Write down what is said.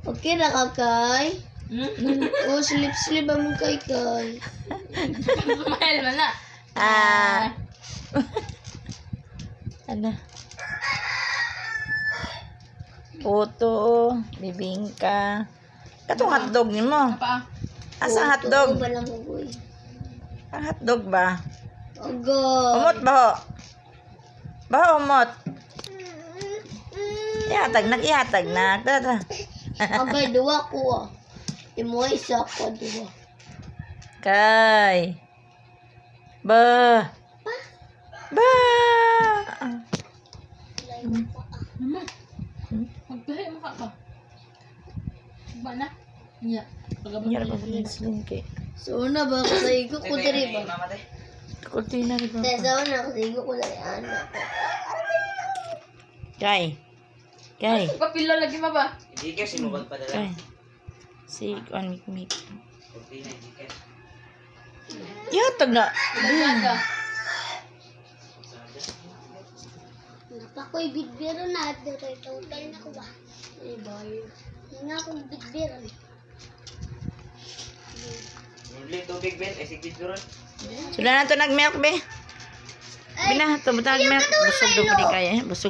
Okay na ka, Kay? Hmm? Oh, slip-slip mo kay, Kay. Mahal mo na. Ano? Puto, bibingka. Katong hotdog ni mo. Apa? Asa ang hotdog? ba lang ko, Ang hotdog ba? Ogo. Umot ba ho? Baho umot. Ihatag na. Tara. Abay, duwa ko, ah. Imo isa ko, duwa. Kay. Ba. Mama. Magbihay mo ka ba? Ba na? Iya. Nyara ba slim kay? So, una ba? Kasaigo ko diri ba? Kurtina rin ba? Sa una, kasaigo ko diri. Anak ko. Kay. Papilo lagi mo ba? Hindi ka sinubag pa dala. Kay. Si on mikmik. Kurtina, hindi ka. Ihatag na. Nagada. Napakoy bigbiro na at dito. Total na ko ba? Ay, bayo. Nga akong bigbiro. Nibli tubig, Ben. Eh, sigit doon. Sula na to nag-milk be. Bina, tumutag milk. Busog do pa di kaya. Busog.